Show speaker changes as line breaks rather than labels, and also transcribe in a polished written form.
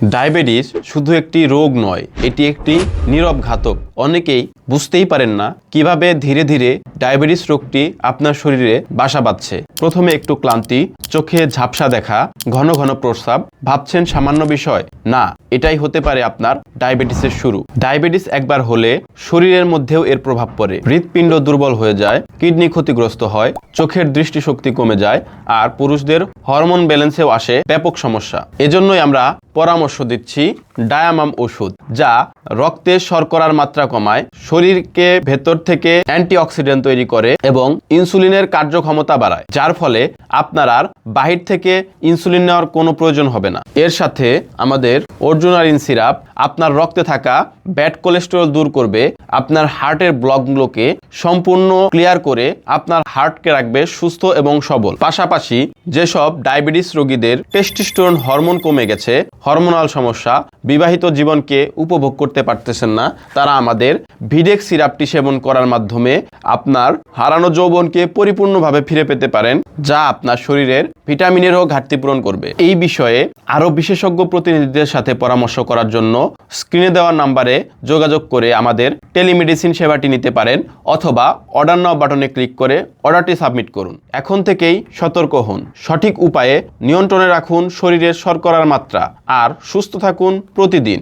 Diabetes শুধু একটি রোগ নয়, এটি একটি নীরব ঘাতক। অনেকেই বুঝতেই পারেন না কিভাবে ধীরে ধীরে ডায়াবেটিস রোগটি আপনার শরীরে বাসা বাঁধছে। প্রথমে একটু ক্লান্তি, চোখে ঝাপসা দেখা, ঘন ঘন প্রস্রাব। ভাবছেন সামান্য বিষয়? না, এটাই হতে পারে আপনার ডায়াবেটিসের শুরু। ডায়াবেটিস একবার হলে শরীরের মধ্যেও এর প্রভাব পড়ে। হৃৎপিণ্ড দুর্বল হয়ে যায়, কিডনি ক্ষতিগ্রস্ত হয়, চোখের দৃষ্টিশক্তি কমে যায়, আর পুরুষদের হরমোন ব্যালেন্সেও আসে ব্যাপক সমস্যা। এজন্যই আমরা পরামর্শ দিচ্ছি ডায়ামাম ওষুধ, যা রক্তে শর্করার মাত্রা কমায়, শরীরকে ভেতর থেকে অ্যান্টিঅক্সিডেন্ট তৈরি করে এবং ইনসুলিনের কার্যক্ষমতা বাড়ায়, যার ফলে আপনার আর বাহির থেকে ইনসুলিন নেওয়ার কোনো প্রয়োজন হবে না। এর সাথে আমাদের অর্জুনারিন সিরাপ আপনার রক্তে থাকা ব্যাড কোলেস্টেরল দূর করবে, আপনার হার্টের ব্লকগুলোকে সম্পূর্ণ ক্লিয়ার করে আপনার হার্টকে রাখবে সুস্থ এবং সবল। পাশাপাশি যেসব ডায়াবেটিস রোগীদের টেস্টোস্টেরন হরমোন কমে গেছে, হরমোনাল সমস্যা, বিবাহিত জীবনকে উপভোগ করতে পারতেছেন না, তারা আমাদের ভিডেক্স সিরাপটি সেবন করার মাধ্যমে আপনার হারানো যৌবনকে পরিপূর্ণভাবে ফিরে পেতে পারেন, যা আপনার শরীরের ভিটামিনেরও ঘাটতি পূরণ করবে। এই বিষয়ে আরও বিশেষজ্ঞ প্রতিনিধিদের সাথে পরামর্শ করার জন্য স্ক্রিনে দেওয়া নাম্বারে যোগাযোগ করে আমাদের টেলিমেডিসিন সেবাটি নিতে পারেন, অথবা অর্ডার নাও বাটনে ক্লিক করে অর্ডারটি সাবমিট করুন। এখন থেকেই সতর্ক হন, সঠিক উপায়ে নিয়ন্ত্রণে রাখুন শরীরের শর্করার মাত্রা, আর সুস্থ থাকুন প্রতিদিন।